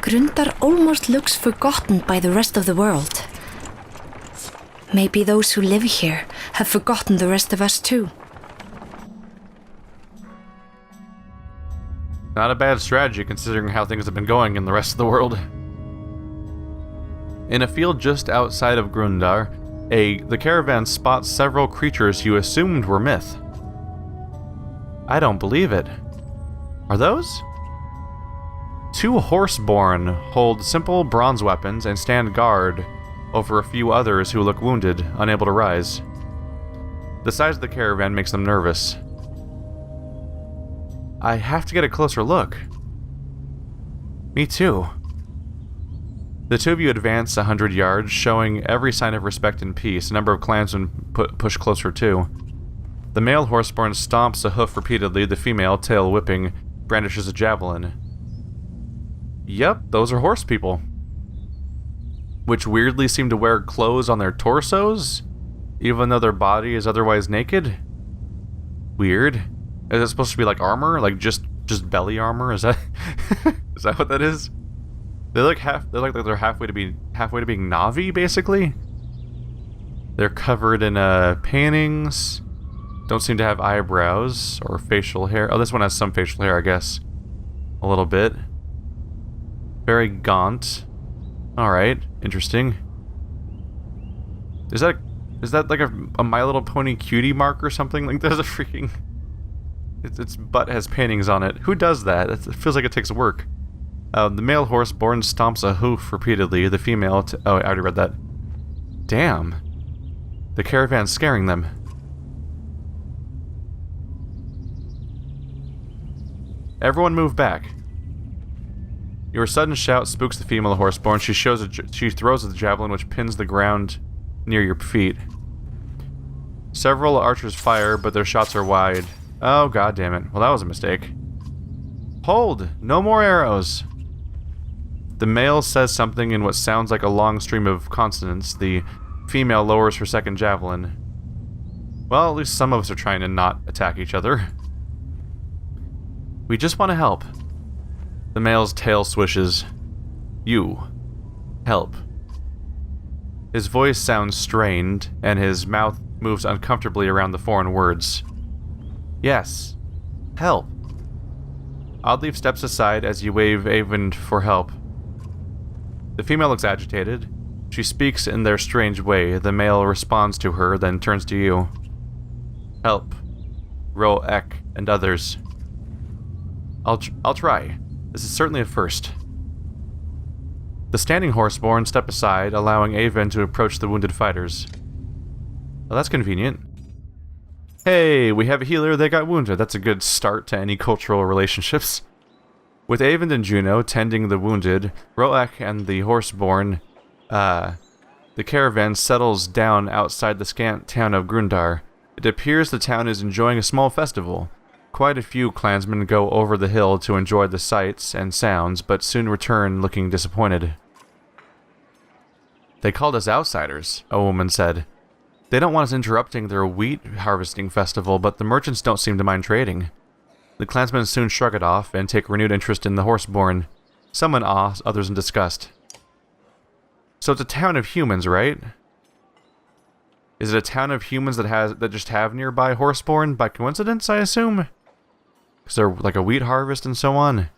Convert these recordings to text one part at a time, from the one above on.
Grundar almost looks forgotten by the rest of the world. Maybe those who live here have forgotten the rest of us too. Not a bad strategy considering how things have been going in the rest of the world. In a field just outside of Grundar, the caravan spots several creatures you assumed were myth. I don't believe it. Are those? 2 Horseborn hold simple bronze weapons and stand guard over a few others who look wounded, unable to rise. The size of the caravan makes them nervous. I have to get a closer look. Me too. The 2 of you advance 100 yards, showing every sign of respect and peace. A number of clansmen push closer too. The male Horseborn stomps a hoof repeatedly, the female, tail whipping, brandishes a javelin. Yep, those are horse people. Which weirdly seem to wear clothes on their torsos, even though their body is otherwise naked. Weird. Is it supposed to be like armor? Like just belly armor? Is that is that what that is? They look they're halfway to being Na'vi, basically. They're covered in paintings. Don't seem to have eyebrows or facial hair. Oh, this one has some facial hair, I guess. A little bit. Very gaunt. Alright, interesting. Is that like a My Little Pony cutie mark or something? Like there's a freaking... Its butt has paintings on it. Who does that? It feels like it takes work. The male Horseborn stomps a hoof repeatedly. The female... oh, I already read that. Damn. The caravan's scaring them. Everyone move back. Your sudden shout spooks the female Horseborn. She throws the javelin, which pins the ground near your feet. Several archers fire, but their shots are wide. Oh, god damn it. Well, that was a mistake. Hold! No more arrows! The male says something in what sounds like a long stream of consonants. The female lowers her second javelin. Well, at least some of us are trying to not attack each other. We just want to help. The male's tail swishes. You. Help. His voice sounds strained, and his mouth moves uncomfortably around the foreign words. Yes. Help. Oddleif steps aside as you wave Avon for help. The female looks agitated. She speaks in their strange way. The male responds to her, then turns to you. Help. Ro Ek and others. I'll try. This is certainly a first. The standing Horseborn step aside, allowing Avon to approach the wounded fighters. Well, that's convenient. Hey, we have a healer, they got wounded. That's a good start to any cultural relationships. With Avon and Juno tending the wounded, Roak and the Horseborn, the caravan settles down outside the scant town of Grundar. It appears the town is enjoying a small festival. Quite a few clansmen go over the hill to enjoy the sights and sounds, but soon return looking disappointed. They called us outsiders, a woman said. They don't want us interrupting their wheat harvesting festival, but the merchants don't seem to mind trading. The clansmen soon shrug it off and take renewed interest in the Horseborn, some in awe, others in disgust. So it's a town of humans, right? Is it a town of humans that just have nearby Horseborn by coincidence, I assume? Because they're like a wheat harvest and so on.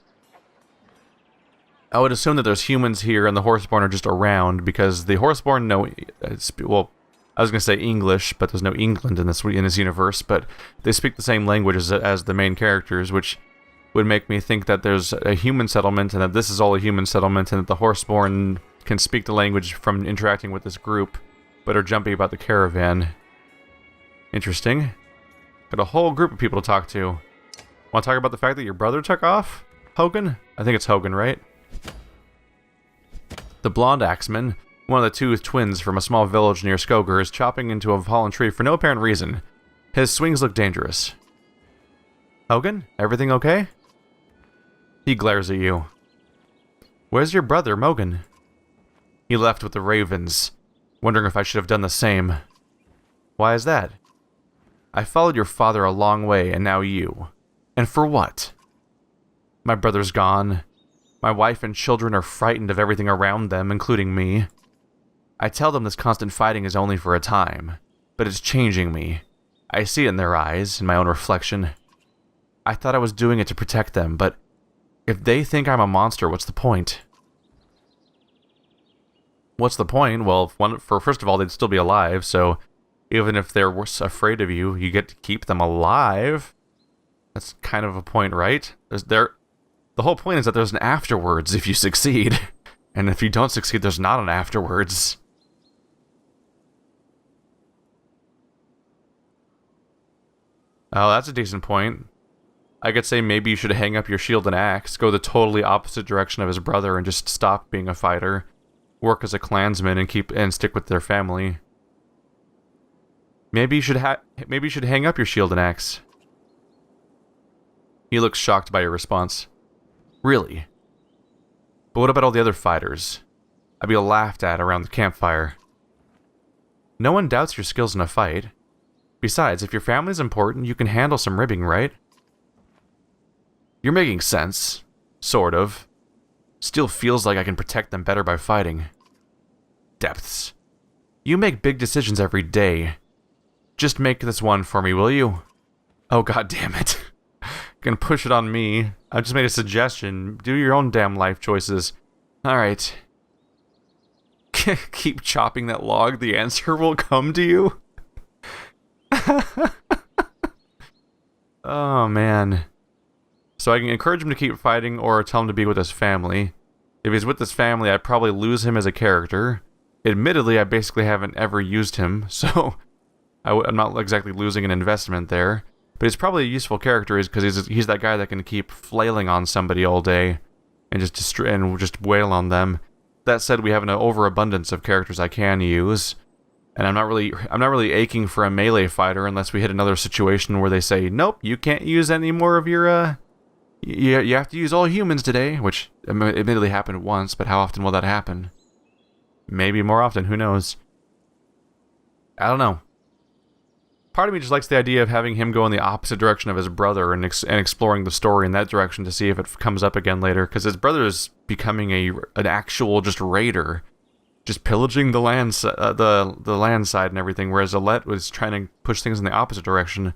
I would assume that there's humans here and the Horseborn are just around because the Horseborn know, well, I was going to say English, but there's no England in this universe, but they speak the same language as the main characters, which would make me think that there's a human settlement and that this is all a human settlement and that the Horseborn can speak the language from interacting with this group, but are jumpy about the caravan. Interesting. Got a whole group of people to talk to. Want to talk about the fact that your brother took off? Hogan? I think it's Hogan, right? The blonde axeman, one of the 2 twins from a small village near Skoger, is chopping into a fallen tree for no apparent reason. His swings look dangerous. Hogan? Everything okay? He glares at you. Where's your brother, Mogan? He left with the ravens. Wondering if I should have done the same. Why is that? I followed your father a long way, and now you. And for what? My brother's gone. My wife and children are frightened of everything around them, including me. I tell them this constant fighting is only for a time, but it's changing me. I see it in their eyes, in my own reflection. I thought I was doing it to protect them, but if they think I'm a monster, what's the point? What's the point? Well, first of all, they'd still be alive, so even if they're afraid of you, you get to keep them alive. That's kind of a point, right? The whole point is that there's an afterwards if you succeed. And if you don't succeed, there's not an afterwards. Oh, that's a decent point. I could say maybe you should hang up your shield and axe, go the totally opposite direction of his brother, and just stop being a fighter. Work as a clansman and stick with their family. Maybe you should hang up your shield and axe. He looks shocked by your response. Really? But what about all the other fighters? I'd be laughed at around the campfire. No one doubts your skills in a fight. Besides, if your family's important, you can handle some ribbing, right? You're making sense. Sort of. Still feels like I can protect them better by fighting. Depths. You make big decisions every day. Just make this one for me, will you? Oh, god damn it. Gonna push it on me. I just made a suggestion. Do your own damn life choices. Alright. Keep chopping that log, the answer will come to you. Oh, man. So I can encourage him to keep fighting or tell him to be with his family. If he's with his family, I'd probably lose him as a character. Admittedly, I basically haven't ever used him, so I'm not exactly losing an investment there. But he's probably a useful character because he's that guy that can keep flailing on somebody all day and just wail on them. That said, we have an overabundance of characters I can use, and I'm not really aching for a melee fighter unless we hit another situation where they say, nope, you can't use any more of your you have to use all humans today, which admittedly happened once, but how often will that happen? Maybe more often, who knows? I don't know. Part of me just likes the idea of having him go in the opposite direction of his brother and exploring the story in that direction to see if it comes up again later, because his brother is becoming an actual just raider, just pillaging the land side and everything, whereas Alette was trying to push things in the opposite direction.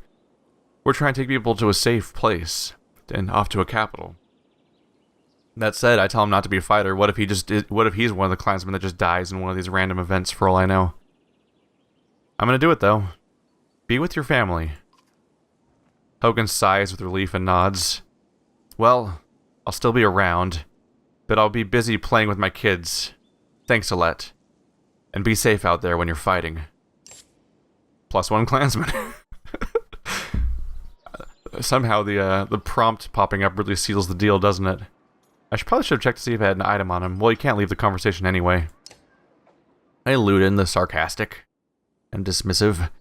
We're trying to take people to a safe place and off to a capital. That said, I tell him not to be a fighter. What if he's one of the clansmen that just dies in one of these random events, for all I know? I'm gonna do it, though. Be with your family. Hogan sighs with relief and nods. Well, I'll still be around, but I'll be busy playing with my kids. Thanks, Alette. And be safe out there when you're fighting. +1 clansman. Somehow the prompt popping up really seals the deal, doesn't it? I probably should have checked to see if I had an item on him. Well, you can't leave the conversation anyway. Hey, Luden, the sarcastic and dismissive.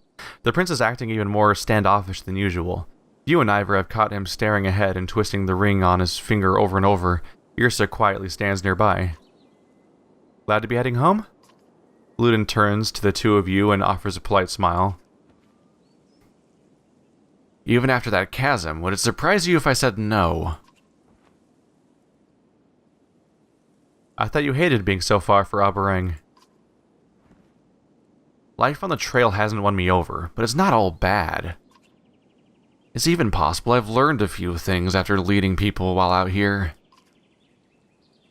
The prince is acting even more standoffish than usual. You and Ivor have caught him staring ahead and twisting the ring on his finger over and over. Yrsa quietly stands nearby. Glad to be heading home? Luden turns to the two of you and offers a polite smile. Even after that chasm, would it surprise you if I said no? I thought you hated being so far for Aberang. Life on the trail hasn't won me over, but it's not all bad. It's even possible I've learned a few things after leading people while out here.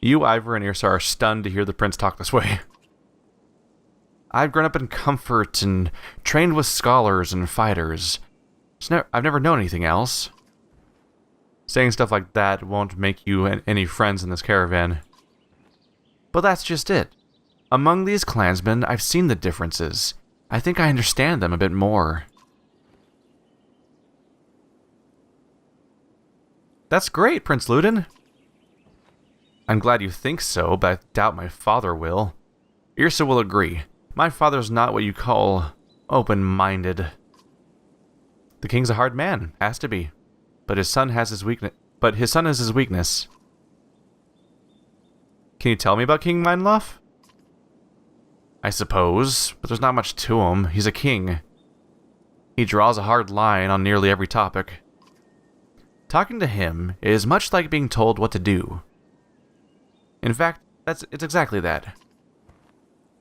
You, Ivor, and Yrsa are stunned to hear the prince talk this way. I've grown up in comfort and trained with scholars and fighters. I've never known anything else. Saying stuff like that won't make you any friends in this caravan. But that's just it. Among these clansmen, I've seen the differences. I think I understand them a bit more. That's great, Prince Luden. I'm glad you think so, but I doubt my father will. Yrsa will agree. My father's not what you call open-minded. The king's a hard man, has to be. But his son has his weakness. Can you tell me about King Mindloff? I suppose, but there's not much to him. He's a king. He draws a hard line on nearly every topic. Talking to him is much like being told what to do. In fact, it's exactly that.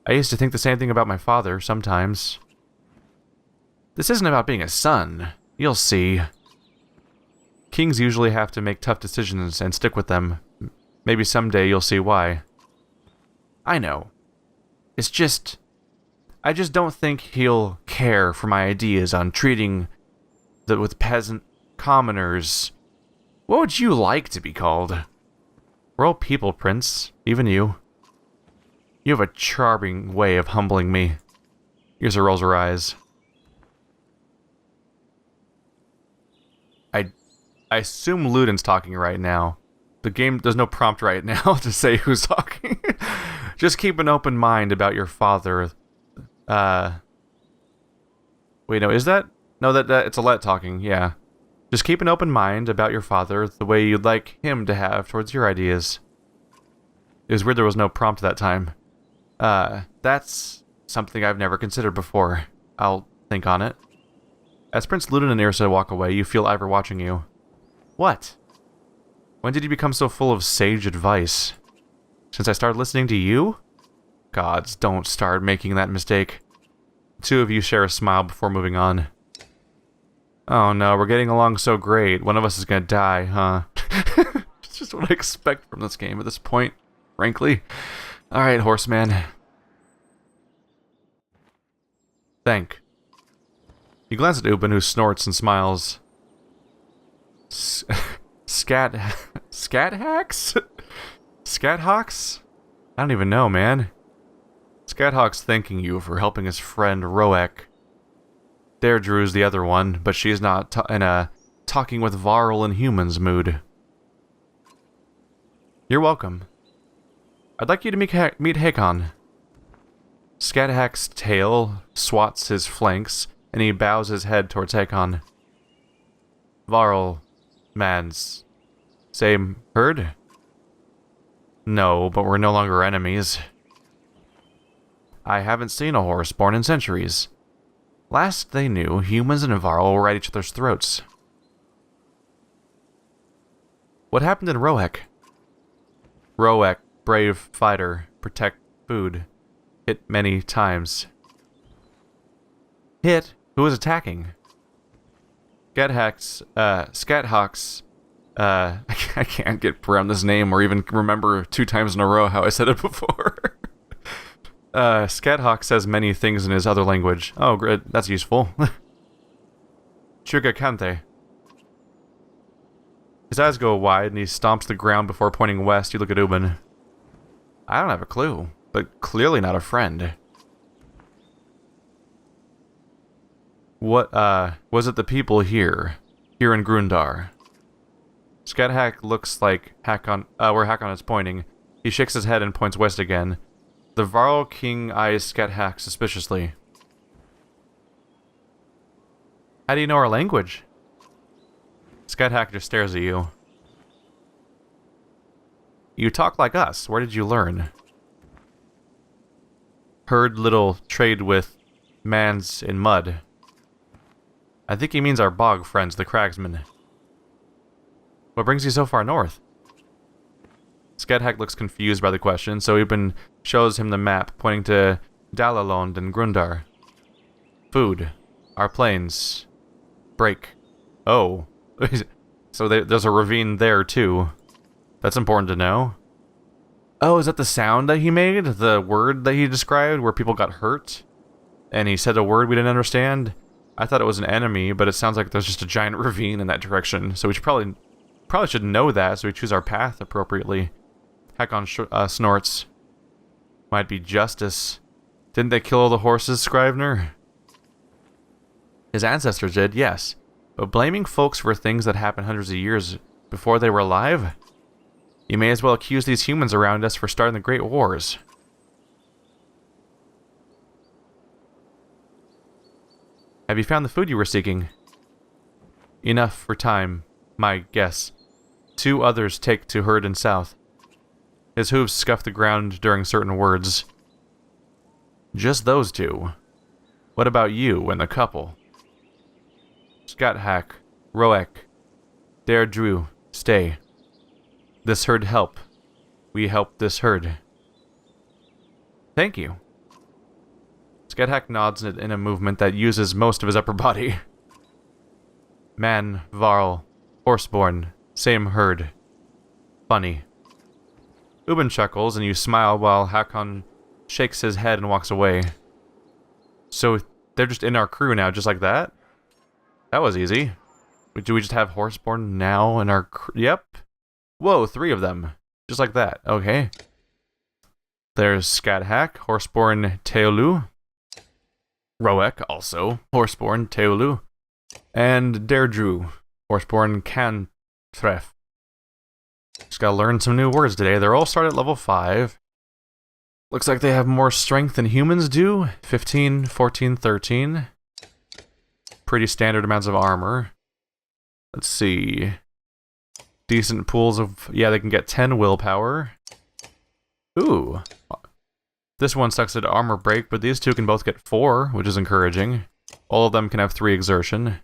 I used to think the same thing about my father, sometimes. This isn't about being a son. You'll see. Kings usually have to make tough decisions and stick with them. Maybe someday you'll see why. I know. It's just... I just don't think he'll care for my ideas on treating with peasant commoners. What would you like to be called? We're all people, Prince. Even you. You have a charming way of humbling me. Yrsa rolls her eyes. I assume Luden's talking right now. The game, there's no prompt right now to say who's talking. Just keep an open mind about your father. Wait, no, is that? No, that it's Alette talking, yeah. Just keep an open mind about your father the way you'd like him to have towards your ideas. It was weird there was no prompt that time. That's something I've never considered before. I'll think on it. As Prince Luden and Yrsa walk away, you feel Ivor watching you. What? When did you become so full of sage advice? Since I started listening to you? Gods, don't start making that mistake. The two of you share a smile before moving on. Oh no, we're getting along so great. One of us is gonna die, huh? It's just what I expect from this game at this point, frankly. Alright, horseman. Thank. You glance at Ubin, who snorts and smiles. Scat hacks? Scat hawks? I don't even know, man. Scat hawk's thanking you for helping his friend Roek. Dredge's the other one, but she's not in a talking with Varl and humans mood. You're welcome. I'd like you to meet Hakon. Scat hack's tail swats his flanks, and he bows his head towards Hakon. Varl, mans. Same herd? No, but we're no longer enemies. I haven't seen a Horseborn in centuries. Last they knew, humans and Varl were at each other's throats. What happened in Roek? Roek, brave fighter, protect food. Hit many times. Hit? Who was attacking? Scathawks, I can't get around this name or even remember 2 times in a row how I said it before. Scathawk says many things in his other language. Oh, great, that's useful. Chuga Kante. His eyes go wide and he stomps the ground before pointing west. You look at Ubin. I don't have a clue, but clearly not a friend. What, was it the people here in Grundar? Scathawk looks like where Hakon is pointing. He shakes his head and points west again. The Varl king eyes Scathawk suspiciously. How do you know our language? Scathawk just stares at you. You talk like us. Where did you learn? Heard little trade with mans in mud. I think he means our bog friends, the Cragsmen. What brings you so far north? Scathawk looks confused by the question, so Ubin shows him the map, pointing to Dalalond and Grundar. Food. Our plains. Break. Oh. So there's a ravine there, too. That's important to know. Oh, is that the sound that he made? The word that he described, where people got hurt? And he said a word we didn't understand? I thought it was an enemy, but it sounds like there's just a giant ravine in that direction. So we should probably should know that, so we choose our path appropriately. Hakon snorts. Might be justice. Didn't they kill all the horses, Scrivener? His ancestors did, yes. But blaming folks for things that happened hundreds of years before they were alive? You may as well accuse these humans around us for starting the Great Wars. Have you found the food you were seeking? Enough for time, my guess. 2 others take to herd in south. His hooves scuff the ground during certain words. Just those 2. What about you and the couple? Scathawk, Roek, Dredge, stay. This herd help. we helped this herd. Thank you. Skedhack nods in a movement that uses most of his upper body. Man, Varl, Horseborn, same herd. Funny. Ubin chuckles and you smile while Hakon shakes his head and walks away. So they're just in our crew now, just like that? That was easy. Do we just have Horseborn now in our crew? Yep. Whoa, 3 of them. Just like that. Okay. There's Skedhack, Horseborn Teolu. Roek, also. Horseborn Teolu. And Dredge, Horseborn Cantref. Just gotta learn some new words today. They're all started at level 5. Looks like they have more strength than humans do. 15, 14, 13. Pretty standard amounts of armor. Let's see. Decent pools of... Yeah, they can get 10 willpower. Ooh. This one sucks at armor break, but these two can both get 4, which is encouraging. All of them can have 3 exertion.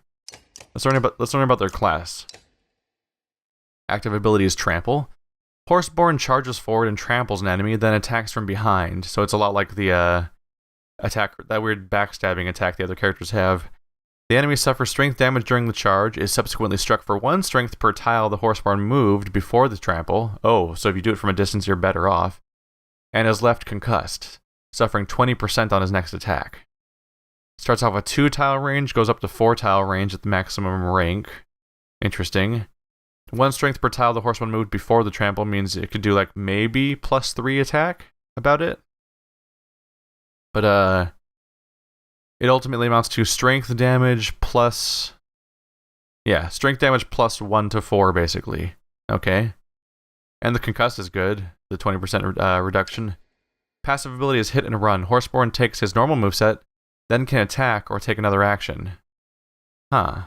Let's learn about their class. Active ability is Trample. Horseborn charges forward and tramples an enemy, then attacks from behind. So it's a lot like the attack, that weird backstabbing attack the other characters have. The enemy suffers strength damage during the charge, is subsequently struck for 1 strength per tile the Horseborn moved before the trample. Oh, so if you do it from a distance, you're better off. And is left concussed, suffering 20% on his next attack. Starts off with 2 tile range, goes up to 4 tile range at the maximum rank. Interesting. 1 strength per tile the Horseborn moved before the trample means it could do like maybe +3 attack, about it. But it ultimately amounts to strength damage plus... Yeah, strength damage plus 1 to 4 basically. Okay. And the concussed is good, the 20% reduction. Passive ability is Hit and Run. Horseborn takes his normal moveset, then can attack or take another action. Huh.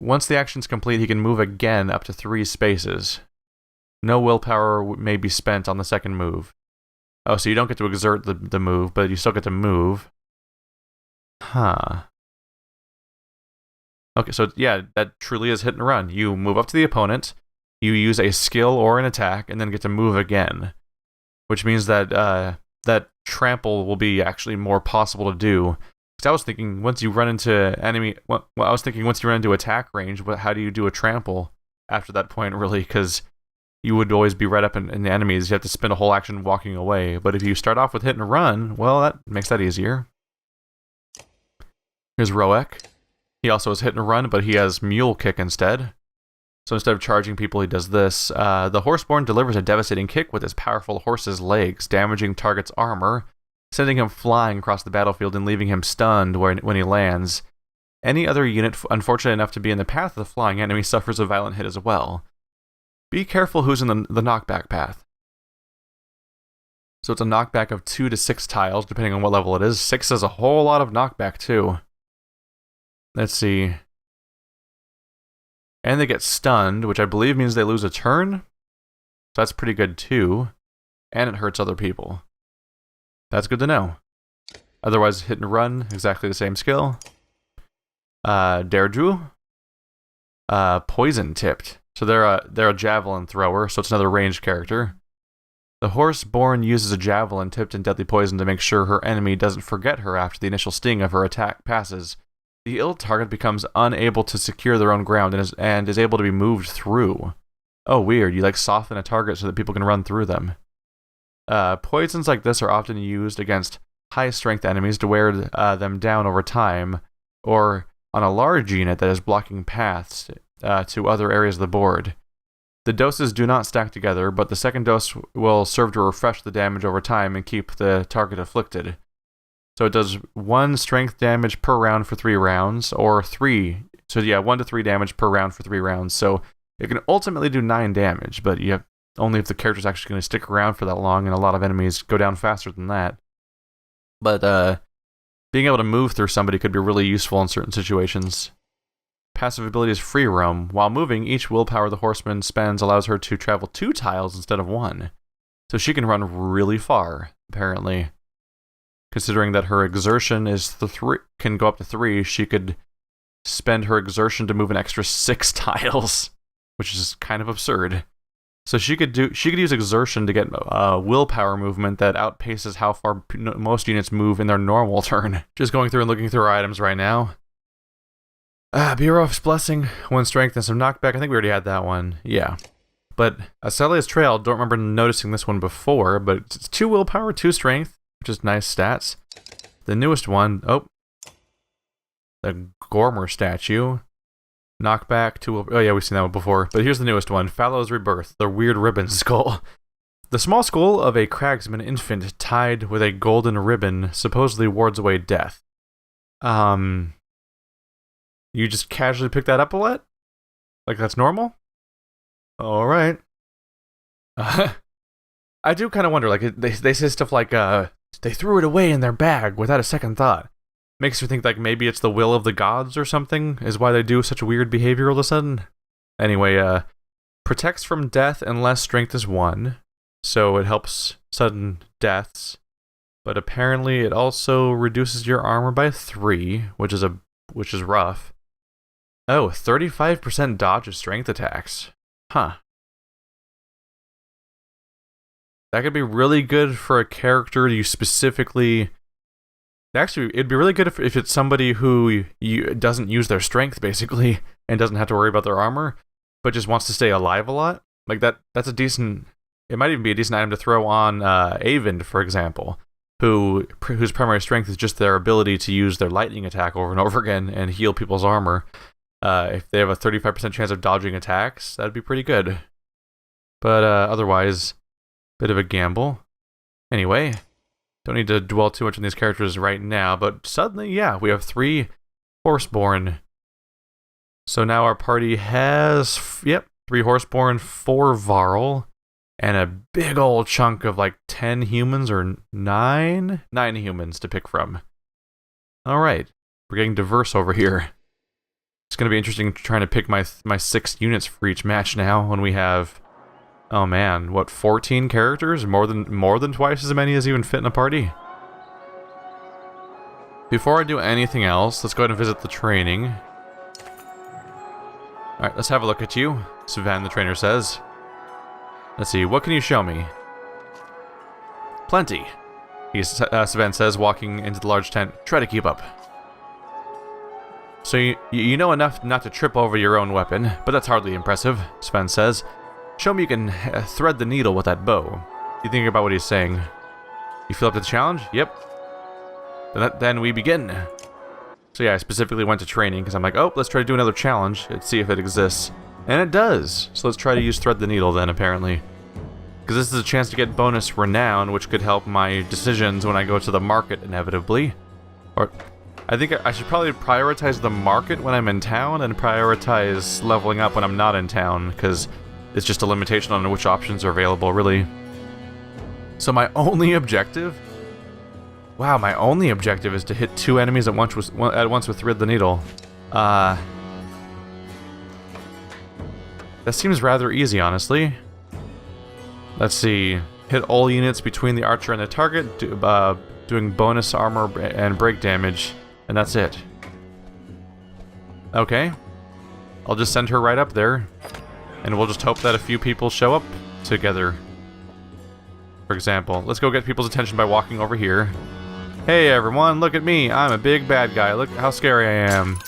Once the action's complete, he can move again up to 3 spaces. No willpower may be spent on the second move. Oh, so you don't get to exert the move, but you still get to move. Huh. Okay, so yeah, that truly is Hit and Run. You move up to the opponent, you use a skill or an attack, and then get to move again. Which means that that trample will be actually more possible to do. Because I was thinking, once you run into enemy... Well, I was thinking once you run into attack range, how do you do a trample after that point, really? Because you would always be right up in the enemies. You have to spend a whole action walking away. But if you start off with Hit and Run, well, that makes that easier. Here's Roek. He also has Hit and Run, but he has Mule Kick instead. So instead of charging people, he does this. The Horseborn delivers a devastating kick with his powerful horse's legs, damaging target's armor, sending him flying across the battlefield and leaving him stunned when he lands. Any other unit unfortunate enough to be in the path of the flying enemy suffers a violent hit as well. Be careful who's in the knockback path. So it's a knockback of 2 to 6 tiles, depending on what level it is. 6 is a whole lot of knockback, too. Let's see. And they get stunned, which I believe means they lose a turn. So that's pretty good, too. And it hurts other people. That's good to know. Otherwise, Hit and Run, exactly the same skill. Dredge. Poison tipped. So they're a javelin thrower, so it's another ranged character. The Horseborn uses a javelin tipped in deadly poison to make sure her enemy doesn't forget her after the initial sting of her attack passes. The ill target becomes unable to secure their own ground and is able to be moved through. Oh, weird. You soften a target so that people can run through them. Poisons like this are often used against high-strength enemies to wear them down over time, or on a large unit that is blocking paths to other areas of the board. The doses do not stack together, but the second dose will serve to refresh the damage over time and keep the target afflicted. So it does 1 strength damage per round for 3 rounds, or 3. So yeah, 1 to 3 damage per round for 3 rounds. So it can ultimately do 9 damage, but you have only if the character's actually going to stick around for that long, and a lot of enemies go down faster than that. But being able to move through somebody could be really useful in certain situations. Passive ability is Free Roam. While moving, each willpower the horseman spends allows her to travel 2 tiles instead of 1. So she can run really far, apparently. Considering that her exertion is can go up to 3, she could spend her exertion to move an extra 6 tiles, which is kind of absurd. So she could use exertion to get willpower movement that outpaces how far most units move in their normal turn. Just going through and looking through our items right now. Beerof's Blessing, 1 strength and some knockback. I think we already had that one. Yeah. But Celia's Trail, don't remember noticing this one before, but it's 2 willpower, 2 strength, which is nice stats. The newest one, the Gormer statue. Knockback, 2 oh yeah, we've seen that one before. But here's the newest one, Fallow's Rebirth, the weird ribbon skull. The small skull of a cragsman infant tied with a golden ribbon supposedly wards away death. You just casually pick that up a lot? Like that's normal? Alright. I do kind of wonder, like, they say stuff like, they threw it away in their bag without a second thought. Makes me think, like, maybe it's the will of the gods or something, is why they do such weird behavior all of a sudden. Anyway, protects from death unless strength is 1, so it helps sudden deaths. But apparently it also reduces your armor by 3, which is rough. Oh, 35% dodge of strength attacks. Huh. That could be really good for a character you specifically... Actually, it'd be really good if it's somebody who doesn't use their strength, basically, and doesn't have to worry about their armor, but just wants to stay alive a lot. Like, that's a decent... It might even be a decent item to throw on Avind, for example, whose primary strength is just their ability to use their lightning attack over and over again and heal people's armor. If they have a 35% chance of dodging attacks, that'd be pretty good. But otherwise, bit of a gamble. Anyway... Don't need to dwell too much on these characters right now, but suddenly, yeah, we have 3 Horseborn. So now our party has, 3 Horseborn, 4 Varl, and a big old chunk of like 10 humans or 9? 9 humans to pick from. Alright, we're getting diverse over here. It's going to be interesting trying to pick my 6 units for each match now when we have... Oh man, what, 14 characters? More than twice as many as even fit in a party? Before I do anything else, let's go ahead and visit the training. Alright, let's have a look at you, Sven the trainer says. Let's see, what can you show me? Plenty, Sven says, walking into the large tent. Try to keep up. So you know enough not to trip over your own weapon, but that's hardly impressive, Sven says. Show me you can thread the needle with that bow. You think about what he's saying. You feel up to the challenge? Yep. Then we begin. So yeah, I specifically went to training because I'm like, oh, let's try to do another challenge and see if it exists. And it does. So let's try to use thread the needle then, apparently. Because this is a chance to get bonus renown, which could help my decisions when I go to the market, inevitably. Or, I think I should probably prioritize the market when I'm in town and prioritize leveling up when I'm not in town, because... It's just a limitation on which options are available, really. So my only objective... Wow, my only objective is to hit 2 enemies at once with Thread the Needle. That seems rather easy, honestly. Let's see. Hit all units between the archer and the target, doing bonus armor and break damage, and that's it. Okay. I'll just send her right up there. And we'll just hope that a few people show up together. For example, let's go get people's attention by walking over here. Hey everyone, look at me. I'm a big bad guy. Look how scary I am.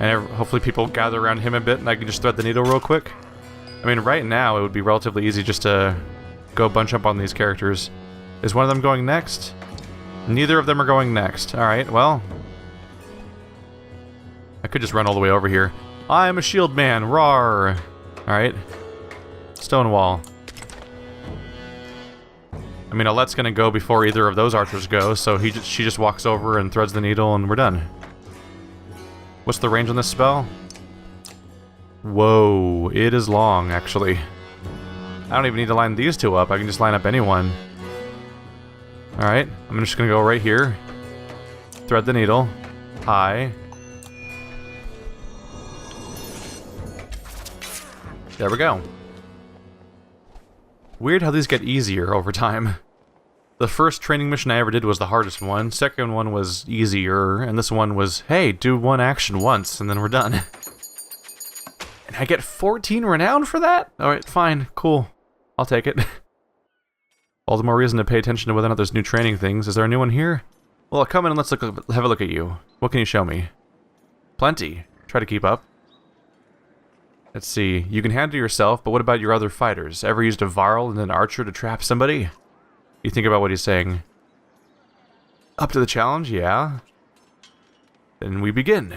And hopefully people gather around him a bit and I can just thread the needle real quick. I mean, right now it would be relatively easy just to go bunch up on these characters. Is one of them going next? Neither of them are going next. Alright, well... I could just run all the way over here. I'm a shield man, rawr! Alright. Stonewall. I mean, Aulette's gonna go before either of those archers go, so she just walks over and threads the needle and we're done. What's the range on this spell? Whoa, it is long, actually. I don't even need to line these 2 up, I can just line up anyone. Alright, I'm just gonna go right here. Thread the needle. High. There we go. Weird how these get easier over time. The first training mission I ever did was the hardest one, second one was easier, and this one was, hey, do one action once, and then we're done. And I get 14 renown for that? Alright, fine, cool. I'll take it. All the more reason to pay attention to whether or not there's new training things. Is there a new one here? Well, come in and let's have a look at you. What can you show me? Plenty. Try to keep up. Let's see. You can handle yourself, but what about your other fighters? Ever used a varl and an archer to trap somebody? You think about what he's saying. Up to the challenge? Yeah. Then we begin.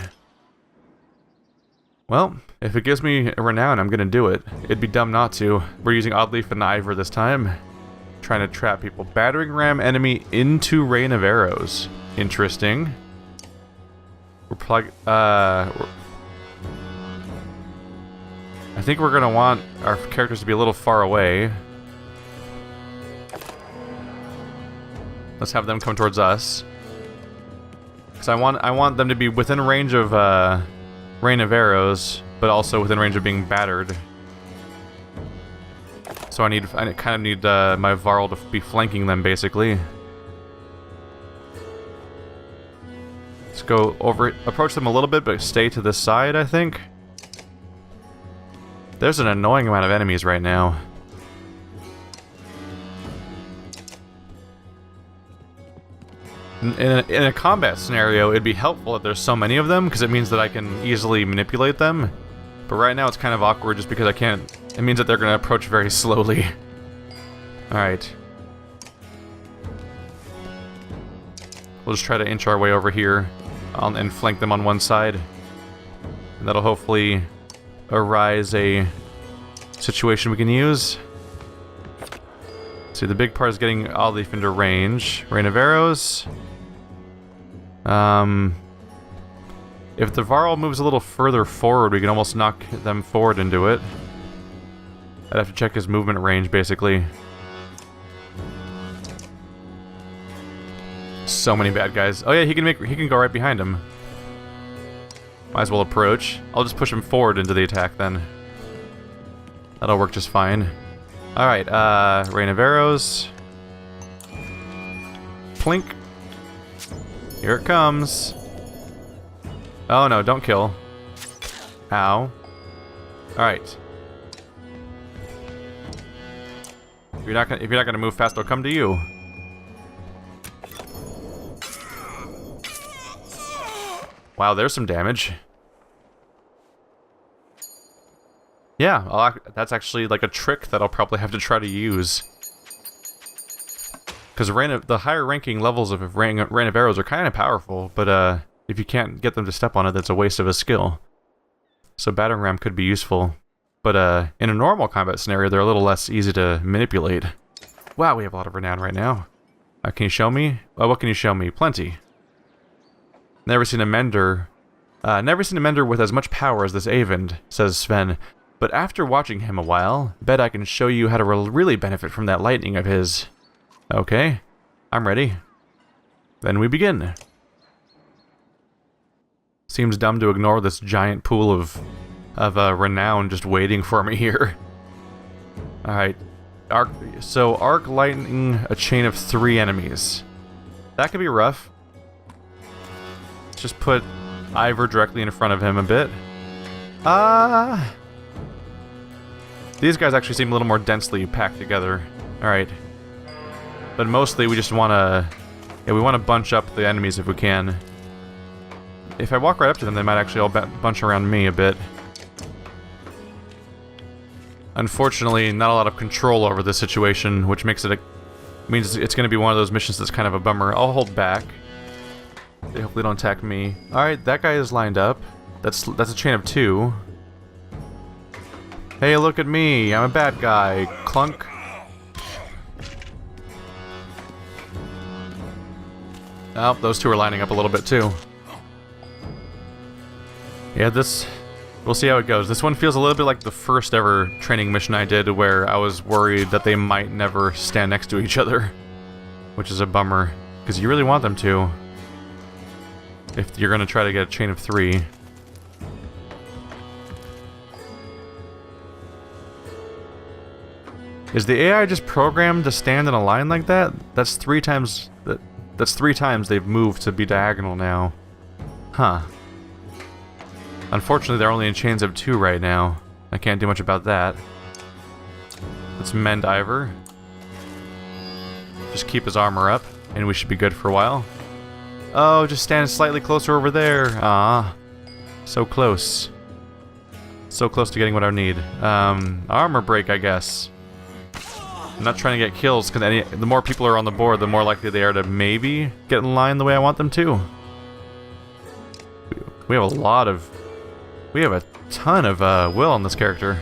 Well, if it gives me a renown, I'm gonna do it. It'd be dumb not to. We're using Oddleaf and Ivor this time. Trying to trap people. Battering ram enemy into rain of arrows. Interesting. I think we're gonna want our characters to be a little far away. Let's have them come towards us. Because I want them to be within range of rain of arrows, but also within range of being battered. So I kind of need my varl to be flanking them, basically. Let's go over, approach them a little bit, but stay to this side, I think. There's an annoying amount of enemies right now. In a combat scenario, it'd be helpful if there's so many of them, because it means that I can easily manipulate them. But right now it's kind of awkward just because I can't. It means that they're going to approach very slowly. Alright. We'll just try to inch our way over here and flank them on one side. And that'll hopefully arise a situation we can use. See, the big part is getting Oddleaf into range. Rain of arrows. If the varl moves a little further forward, we can almost knock them forward into it. I'd have to check his movement range, basically. So many bad guys. Oh yeah, he can go right behind him. Might as well approach. I'll just push him forward into the attack then. That'll work just fine. Alright, rain of arrows. Plink. Here it comes. Oh no, don't kill. Ow. Alright. If you're not gonna move fast, I'll come to you. Wow, there's some damage. Yeah, that's actually like a trick that I'll probably have to try to use. Because the higher ranking levels of rain of arrows are kind of powerful, but if you can't get them to step on it, that's a waste of a skill. So battering ram could be useful. But in a normal combat scenario, they're a little less easy to manipulate. Wow, we have a lot of renown right now. Can you show me? What can you show me? Plenty. Never seen a mender with as much power as this Avend, says Sven. But after watching him a while, bet I can show you how to really benefit from that lightning of his. Okay, I'm ready. Then we begin. Seems dumb to ignore this giant pool of renown just waiting for me here. Alright. Arc lightning a chain of 3 enemies. That could be rough. Let's just put Ivor directly in front of him a bit. These guys actually seem a little more densely packed together. Alright. But mostly we just want to... Yeah, we want to bunch up the enemies if we can. If I walk right up to them, they might actually all bunch around me a bit. Unfortunately, not a lot of control over this situation, which makes it means it's going to be one of those missions that's kind of a bummer. I'll hold back. They hopefully don't attack me. Alright, that guy is lined up. That's a chain of 2. Hey, look at me. I'm a bad guy. Clunk. Oh, those 2 are lining up a little bit too. Yeah, we'll see how it goes. This one feels a little bit like the first ever training mission I did where I was worried that they might never stand next to each other. Which is a bummer, because you really want them to. If you're going to try to get a chain of 3. Is the AI just programmed to stand in a line like that? That's 3 times... That's 3 times they've moved to be diagonal now. Huh. Unfortunately, they're only in chains of 2 right now. I can't do much about that. Let's mend Ivor. Just keep his armor up, and we should be good for a while. Oh, just stand slightly closer over there. Ah, so close. So close to getting what I need. Armor break, I guess. I'm not trying to get kills, because the more people are on the board, the more likely they are to maybe get in line the way I want them to. We have a ton of will on this character.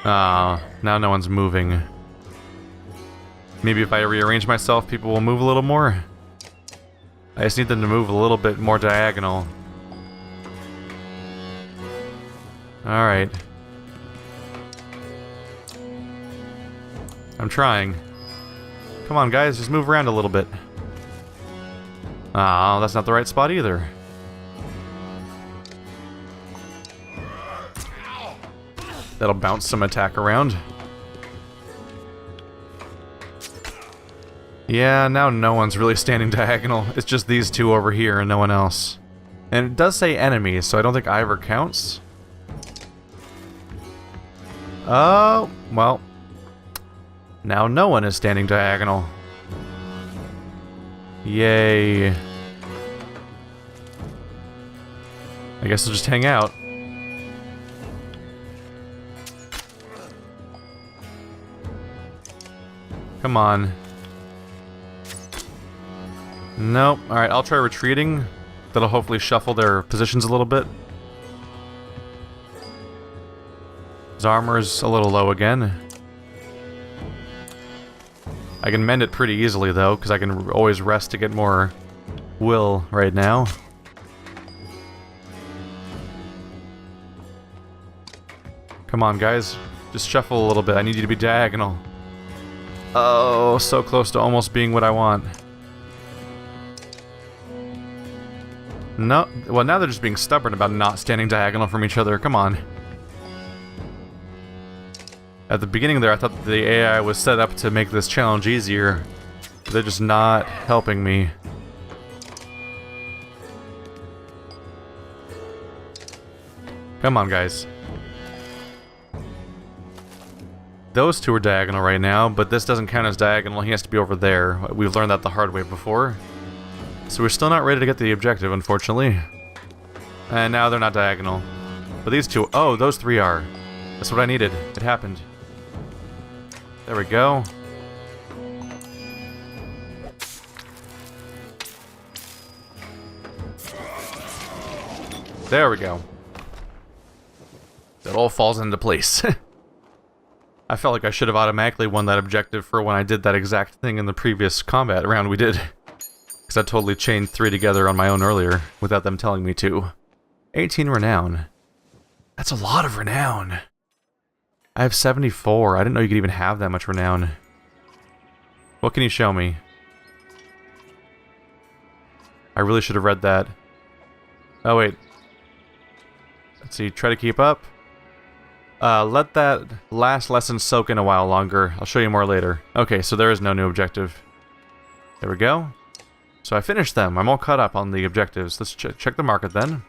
Ah, now no one's moving. Maybe if I rearrange myself, people will move a little more. I just need them to move a little bit more diagonal. Alright. I'm trying. Come on, guys, just move around a little bit. Ah, that's not the right spot either. That'll bounce some attack around. Yeah, now no one's really standing diagonal. It's just these two over here and no one else. And it does say enemies, so I don't think Ivor counts. Oh, well. Now no one is standing diagonal. Yay. I guess I'll just hang out. Come on. Nope. Alright, I'll try retreating. That'll hopefully shuffle their positions a little bit. His armor's a little low again. I can mend it pretty easily, though, because I can always rest to get more will right now. Come on, guys. Just shuffle a little bit. I need you to be diagonal. Oh, so close to almost being what I want. No. Well, now they're just being stubborn about not standing diagonal from each other. Come on. At the beginning there, I thought the AI was set up to make this challenge easier. They're just not helping me. Come on, guys. Those two are diagonal right now, but this doesn't count as diagonal. He has to be over there. We've learned that the hard way before. So we're still not ready to get the objective, unfortunately. And now they're not diagonal. But these two... Oh, those three are. That's what I needed. It happened. There we go. There we go. It all falls into place. I felt like I should have automatically won that objective for when I did that exact thing in the previous combat round we did. Because I totally chained 3 together on my own earlier, without them telling me to. 18 renown. That's a lot of renown. I have 74. I didn't know you could even have that much renown. What can you show me? I really should have read that. Oh, wait. Let's see. Try to keep up. Let that last lesson soak in a while longer. I'll show you more later. Okay, so there is no new objective. There we go. So I finished them. I'm all caught up on the objectives. Let's check the market then.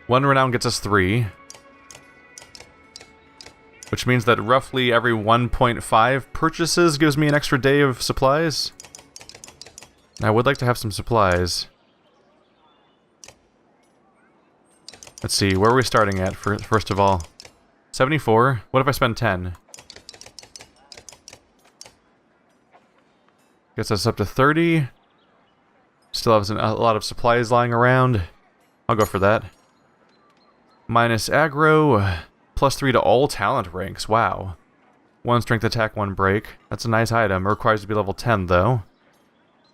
1 renown gets us 3. Which means that roughly every 1.5 purchases gives me an extra day of supplies. I would like to have some supplies. Let's see, where are we starting at first of all? 74. What if I spend 10? Gets us up to 30. Still have a lot of supplies lying around. I'll go for that. Minus aggro. +3 to all talent ranks. Wow. 1 strength attack, 1 break. That's a nice item. It requires to be level 10 though.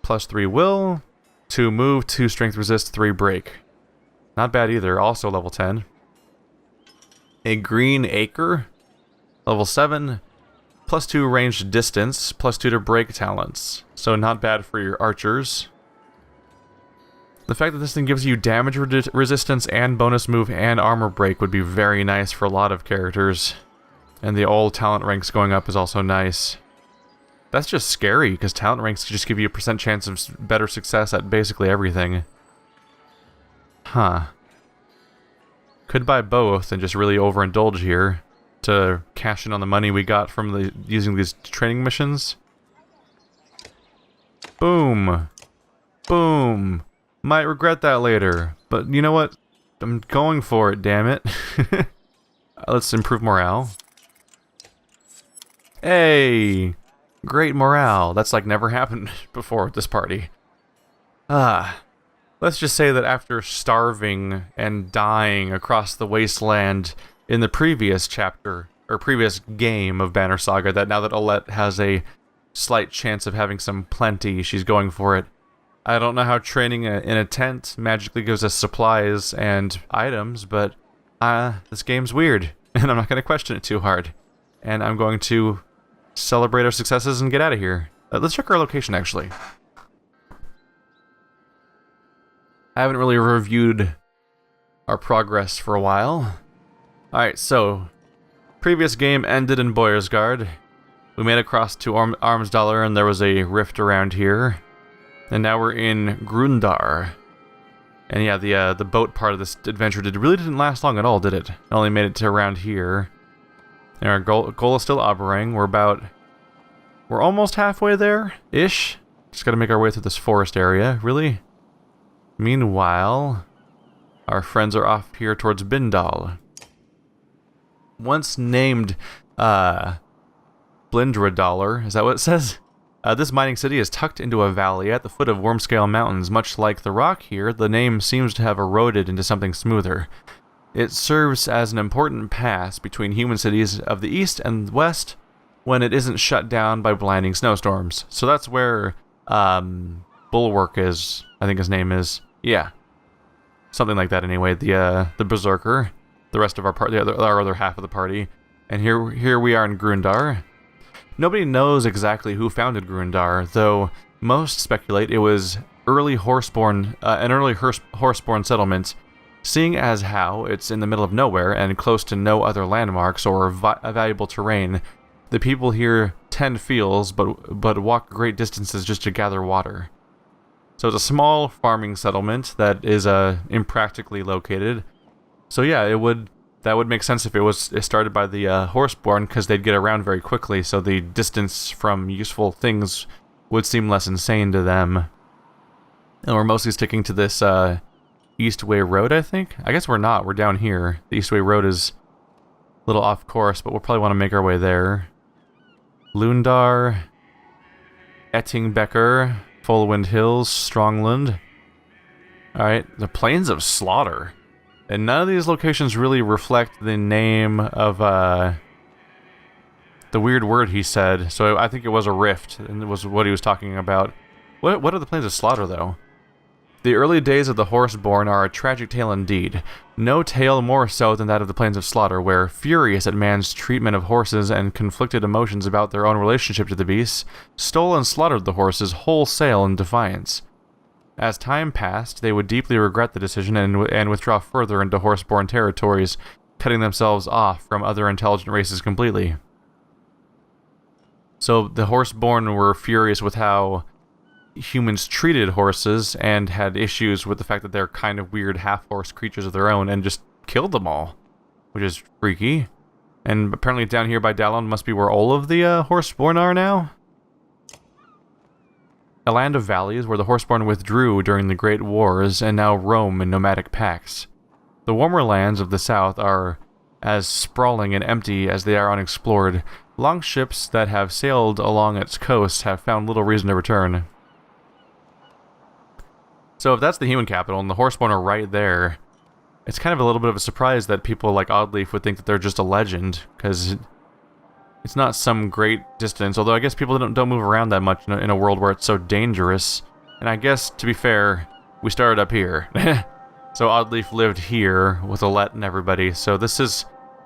+3 will. 2 move, 2 strength resist, 3 break. Not bad either. Also level 10. A green acre. Level 7. +2 ranged distance. +2 to break talents. So not bad for your archers. The fact that this thing gives you damage resistance and bonus move and armor break would be very nice for a lot of characters. And the all talent ranks going up is also nice. That's just scary, because talent ranks just give you a % chance of better success at basically everything. Huh. Could buy both and just really overindulge here to cash in on the money we got from using these training missions. Boom. Boom. Might regret that later, but you know what? I'm going for it, damn it. Let's improve morale. Hey! Great morale. That's like never happened before at this party. Let's just say that after starving and dying across the wasteland in the previous chapter, or previous game of Banner Saga, that now that Olette has a slight chance of having some plenty, she's going for it. I don't know how training in a tent magically gives us supplies and items, but this game's weird, and I'm not going to question it too hard. And I'm going to celebrate our successes and get out of here. Let's check our location, actually. I haven't really reviewed our progress for a while. Alright, so previous game ended in Boyersgard. We made it across to Armsdollar and there was a rift around here. And now we're in Grundar. And yeah, the boat part of this adventure really didn't last long at all, did it? It only made it to around here. And our goal is still Oberang. We're almost halfway there-ish. Just gotta make our way through this forest area, really. Meanwhile, our friends are off here towards Bindal. Once named, Blindradollar, is that what it says? This mining city is tucked into a valley at the foot of Wormscale Mountains. Much like the rock here, the name seems to have eroded into something smoother. It serves as an important pass between human cities of the east and west when it isn't shut down by blinding snowstorms. So that's where Bulwark is, I think his name is. Yeah. Something like that anyway, the Berserker, the rest of our party, our other half of the party. And here we are in Grundar. Nobody knows exactly who founded Grundar, though most speculate it was an early Horseborn settlement. Seeing as how it's in the middle of nowhere and close to no other landmarks or valuable terrain, the people here tend fields but walk great distances just to gather water. So it's a small farming settlement that is impractically located. So yeah, that would make sense if it was started by the Horseborn, because they'd get around very quickly, so the distance from useful things would seem less insane to them. And we're mostly sticking to this Eastway Road, I think? I guess we're not. We're down here. The Eastway Road is a little off course, but we'll probably want to make our way there. Lundar, Ettingbecker, Fullwind Hills, Strongland. Alright, the Plains of Slaughter. And none of these locations really reflect the name of the weird word he said, so I think it was a rift, and it was what he was talking about. What are the Plains of Slaughter, though? The early days of the Horseborn are a tragic tale indeed. No tale more so than that of the Plains of Slaughter, where, furious at man's treatment of horses and conflicted emotions about their own relationship to the beasts, stole and slaughtered the horses wholesale in defiance. As time passed, they would deeply regret the decision and withdraw further into Horseborn territories, cutting themselves off from other intelligent races completely. So the Horseborn were furious with how humans treated horses and had issues with the fact that they're kind of weird half-horse creatures of their own and just killed them all, which is freaky. And apparently down here by Dallon must be where all of the Horseborn are now? A land of valleys where the Horseborn withdrew during the Great Wars and now roam in nomadic packs. The warmer lands of the south are as sprawling and empty as they are unexplored. Long ships that have sailed along its coast have found little reason to return. So if that's the human capital and the Horseborn are right there, it's kind of a little bit of a surprise that people like Oddleaf would think that they're just a legend, because it's not some great distance, although I guess people don't move around that much in a world where it's so dangerous. And I guess, to be fair, we started up here. So Oddleaf lived here with Olette and everybody, so this is,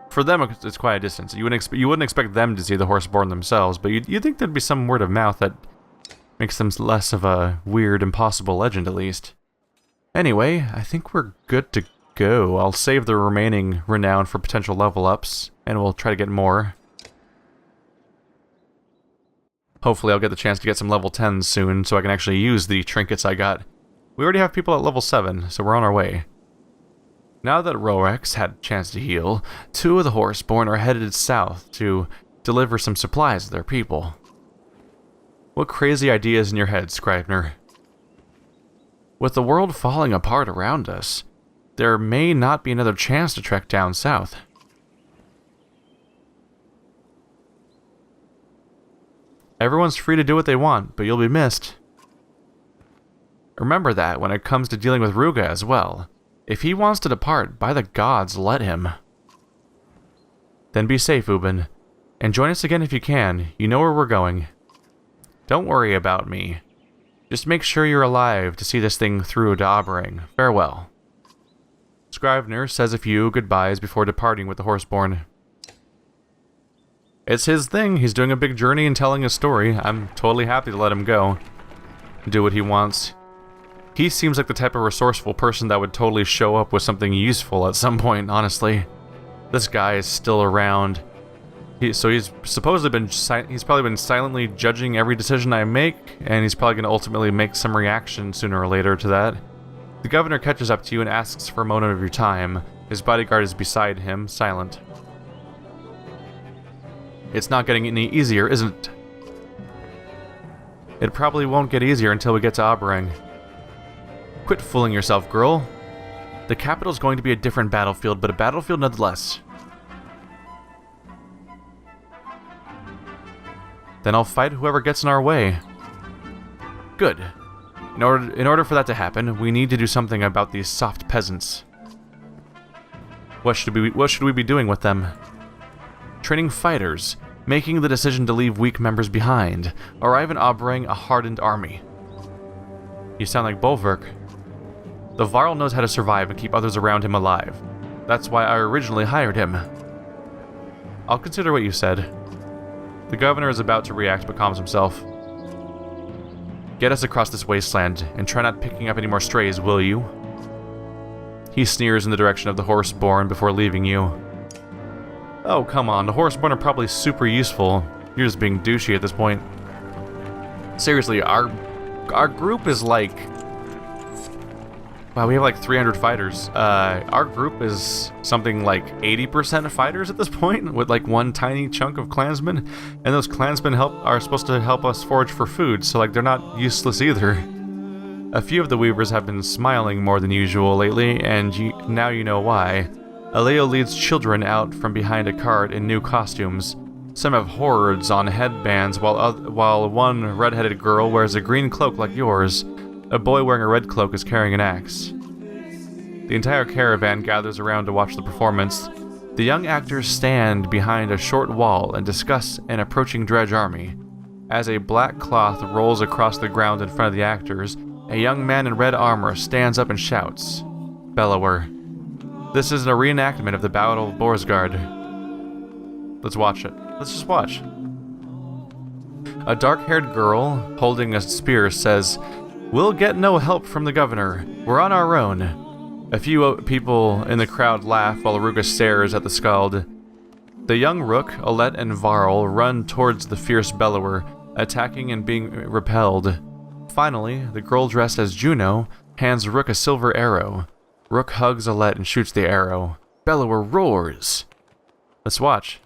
for them, it's quite a distance. You wouldn't expect them to see the Horseborn themselves, but you'd think there'd be some word of mouth that makes them less of a weird, impossible legend, at least. Anyway, I think we're good to go. I'll save the remaining renown for potential level ups, and we'll try to get more. Hopefully I'll get the chance to get some level 10s soon, so I can actually use the trinkets I got. We already have people at level 7, so we're on our way. Now that Rorex had a chance to heal, 2 of the Horseborn are headed south to deliver some supplies to their people. What crazy ideas in your head, Scrivener? With the world falling apart around us, there may not be another chance to trek down south. Everyone's free to do what they want, but you'll be missed. Remember that when it comes to dealing with Ruga as well. If he wants to depart, by the gods, let him. Then be safe, Ubin, and join us again if you can. You know where we're going. Don't worry about me. Just make sure you're alive to see this thing through to Aberang. Farewell. Scrivener says a few goodbyes before departing with the Horseborn. It's his thing. He's doing a big journey and telling his story. I'm totally happy to let him go. Do what he wants. He seems like the type of resourceful person that would totally show up with something useful at some point, honestly. This guy is still around. So he's supposedly been he's probably been silently judging every decision I make, and he's probably going to ultimately make some reaction sooner or later to that. The governor catches up to you and asks for a moment of your time. His bodyguard is beside him, silent. It's not getting any easier, isn't it? It probably won't get easier until we get to Aberang. Quit fooling yourself, girl. The capital's going to be a different battlefield, but a battlefield nonetheless. Then I'll fight whoever gets in our way. Good. In order for that to happen, we need to do something about these soft peasants. What should we be doing with them? Training fighters, making the decision to leave weak members behind, arrive in Aberang a hardened army. You sound like Bolverk. The Varl knows how to survive and keep others around him alive. That's why I originally hired him. I'll consider what you said. The governor is about to react but calms himself. Get us across this wasteland, and try not picking up any more strays, will you? He sneers in the direction of the Horseborn before leaving you. Oh, come on, the Horseborn are probably super useful. You're just being douchey at this point. Seriously, our group is like... Wow, we have like 300 fighters. Our group is something like 80% fighters at this point, with like one tiny chunk of clansmen. And those clansmen are supposed to help us forage for food, so like they're not useless either. A few of the weavers have been smiling more than usual lately, and now you know why. Aleo leads children out from behind a cart in new costumes. Some have hordes on headbands, while one red-headed girl wears a green cloak like yours. A boy wearing a red cloak is carrying an axe. The entire caravan gathers around to watch the performance. The young actors stand behind a short wall and discuss an approaching Dredge army. As a black cloth rolls across the ground in front of the actors, a young man in red armor stands up and shouts, "Bellower." This is a reenactment of the Battle of Borsgard. Let's watch it. Let's just watch. A dark-haired girl holding a spear says, "We'll get no help from the governor. We're on our own." A few people in the crowd laugh while Ruga stares at the Skald. The young Rook, Alette, and Varl run towards the fierce Bellower, attacking and being repelled. Finally, the girl dressed as Juno hands Rook a silver arrow. Rook hugs Alette and shoots the arrow. Bellower roars. Let's watch.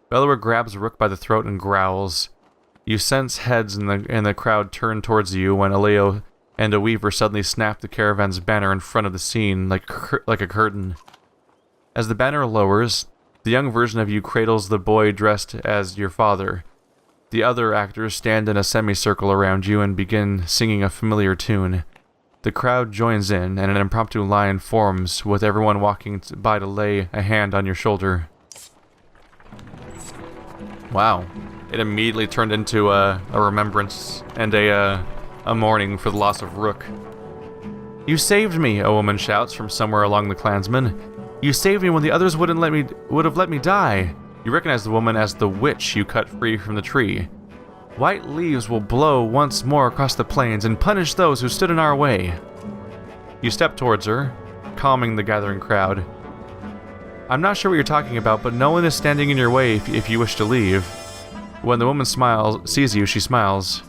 Bellower grabs Rook by the throat and growls. You sense heads in the crowd turn towards you when Aleo and a weaver suddenly snap the caravan's banner in front of the scene like a curtain. As the banner lowers, the young version of you cradles the boy dressed as your father. The other actors stand in a semicircle around you and begin singing a familiar tune. The crowd joins in, and an impromptu line forms, with everyone walking by to lay a hand on your shoulder. Wow. It immediately turned into a remembrance and a mourning for the loss of Rook. "You saved me," a woman shouts from somewhere along the clansmen. "You saved me when the others would have let me die." You recognize the woman as the witch you cut free from the tree. "White leaves will blow once more across the plains and punish those who stood in our way." You step towards her, calming the gathering crowd. "I'm not sure what you're talking about, but no one is standing in your way if you wish to leave." When the woman sees you, she smiles.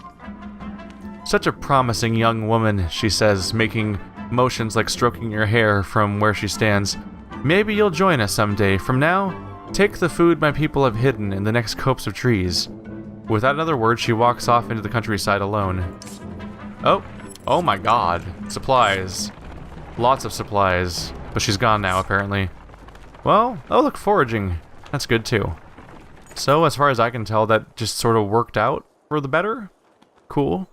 "Such a promising young woman," she says, making motions like stroking your hair from where she stands. Maybe you'll join us someday. From now, take the food my people have hidden in the next copse of trees. Without another word, she walks off into the countryside alone. Oh my god. Supplies. Lots of supplies. But she's gone now, apparently. Well, oh look, foraging. That's good too. So, as far as I can tell, that just sort of worked out for the better. Cool.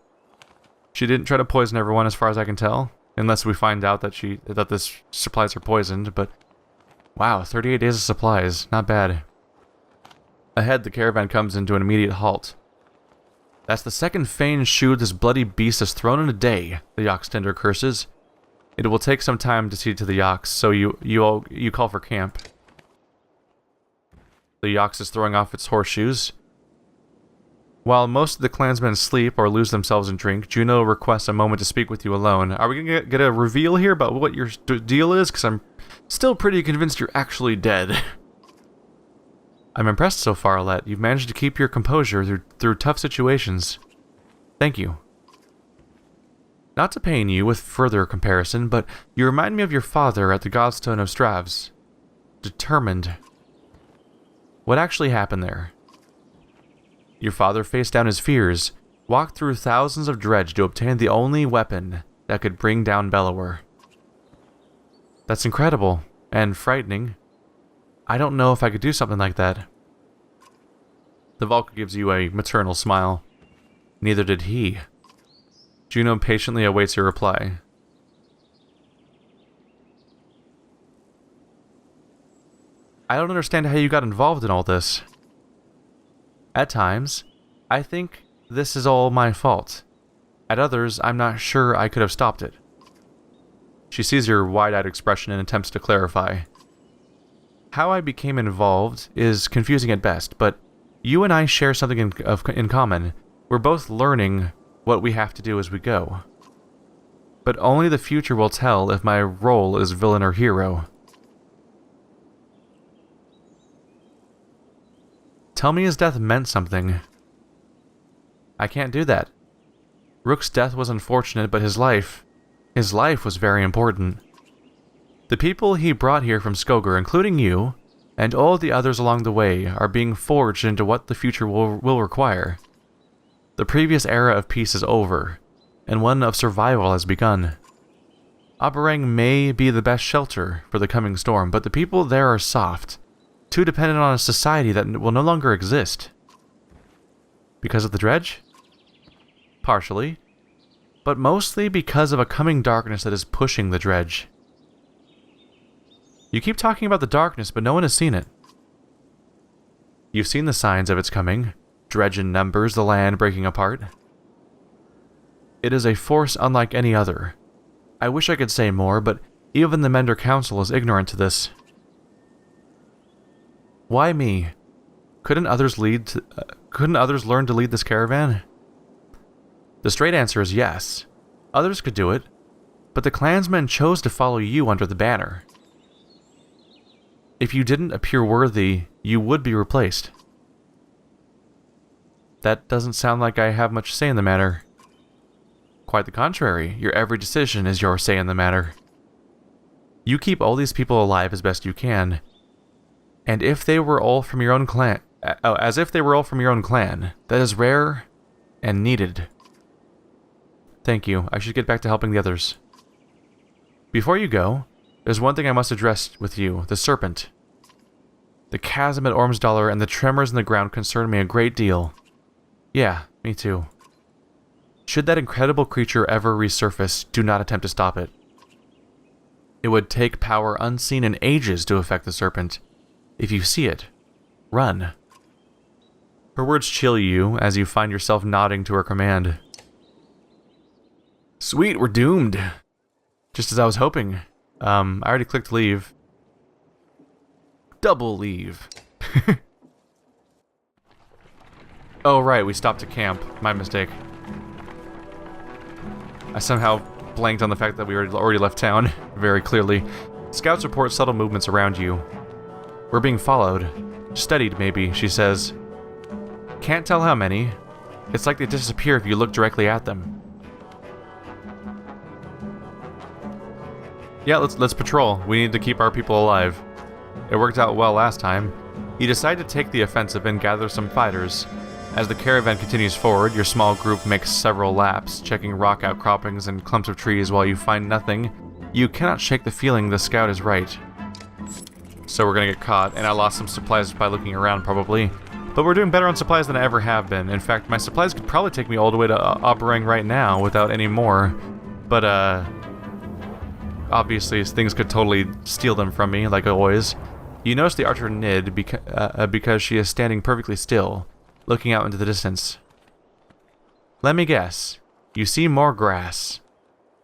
She didn't try to poison everyone, as far as I can tell. Unless we find out that this supplies are poisoned, but... Wow, 38 days of supplies. Not bad. Ahead, the caravan comes into an immediate halt. That's the second feigned shoe this bloody beast has thrown in a day, the ox tender curses. It will take some time to see to the ox, so you call for camp. The ox is throwing off its horseshoes. While most of the clansmen sleep or lose themselves in drink, Juno requests a moment to speak with you alone. Are we gonna get a reveal here about what your deal is? Because I'm still pretty convinced you're actually dead. I'm impressed so far, Alette. You've managed to keep your composure through tough situations. Thank you. Not to pain you with further comparison, but you remind me of your father at the Godstone of Stravs. Determined. What actually happened there? Your father faced down his fears, walked through thousands of dredge to obtain the only weapon that could bring down Bellower. That's incredible, and frightening. I don't know if I could do something like that. The Valk gives you a maternal smile. Neither did he. Juno patiently awaits your reply. I don't understand how you got involved in all this. At times, I think this is all my fault. At others, I'm not sure I could have stopped it. She sees your wide-eyed expression and attempts to clarify. How I became involved is confusing at best, but you and I share something in common. We're both learning what we have to do as we go. But only the future will tell if my role is villain or hero. Tell me his death meant something. I can't do that. Rook's death was unfortunate, but his life was very important. The people he brought here from Skogar, including you, and all the others along the way, are being forged into what the future will require. The previous era of peace is over, and one of survival has begun. Aberang may be the best shelter for the coming storm, but the people there are soft, too dependent on a society that will no longer exist. Because of the Dredge? Partially, but mostly because of a coming darkness that is pushing the Dredge. You keep talking about the darkness, but no one has seen it. You've seen the signs of its coming. Dredge in numbers, the land breaking apart. It is a force unlike any other. I wish I could say more, but even the Mender Council is ignorant to this. Why me? Couldn't others learn to lead this caravan? The straight answer is yes. Others could do it, but the clansmen chose to follow you under the banner. If you didn't appear worthy, you would be replaced. That doesn't sound like I have much say in the matter. Quite the contrary, your every decision is your say in the matter. You keep all these people alive as best you can, and if they were all from your own clan, as if they were all from your own clan, that is rare and needed. Thank you. I should get back to helping the others. Before you go, there's one thing I must address with you, the serpent. The chasm at Ormsdollar and the tremors in the ground concern me a great deal. Yeah, me too. Should that incredible creature ever resurface, do not attempt to stop it. It would take power unseen in ages to affect the serpent. If you see it, run. Her words chill you as you find yourself nodding to her command. Sweet, we're doomed. Just as I was hoping. I already clicked leave. Double leave. Oh right, we stopped to camp. My mistake. I somehow blanked on the fact that we already left town, very clearly. Scouts report subtle movements around you. We're being followed. Studied, maybe, she says. Can't tell how many. It's like they disappear if you look directly at them. Yeah, let's patrol. We need to keep our people alive. It worked out well last time. You decide to take the offensive and gather some fighters. As the caravan continues forward, your small group makes several laps, checking rock outcroppings and clumps of trees. While you find nothing, you cannot shake the feeling the scout is right. So we're gonna get caught, and I lost some supplies by looking around probably. But we're doing better on supplies than I ever have been. In fact, my supplies could probably take me all the way to Oberang right now without any more. But obviously things could totally steal them from me, like always. You notice the archer Nid because she is standing perfectly still, looking out into the distance. Let me guess. You see more grass.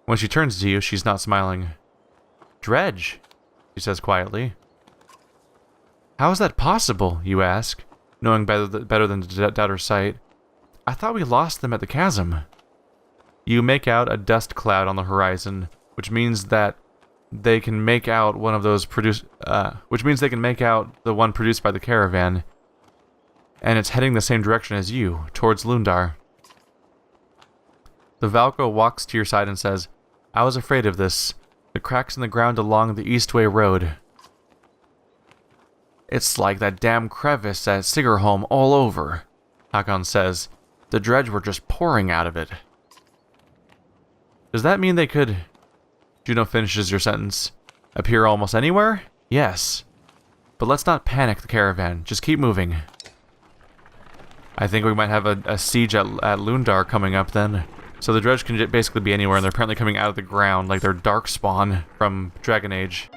When she turns to you, she's not smiling. Dredge, she says quietly. How is that possible, you ask, knowing better than to doubt her sight. I thought we lost them at the chasm. You make out a dust cloud on the horizon, which means that they can make out one of those they can make out the one produced by the caravan. And it's heading the same direction as you, towards Gundar. The Valko walks to your side and says, I was afraid of this. The cracks in the ground along the Eastway Road. It's like that damn crevice at Sigerholm all over, Hakon says. The Dredge were just pouring out of it. Does that mean they could... Juno finishes your sentence. Appear almost anywhere? Yes. But let's not panic the caravan. Just keep moving. I think we might have a siege at Gundar coming up then. So the Dredge can basically be anywhere, and they're apparently coming out of the ground like they're dark spawn from Dragon Age.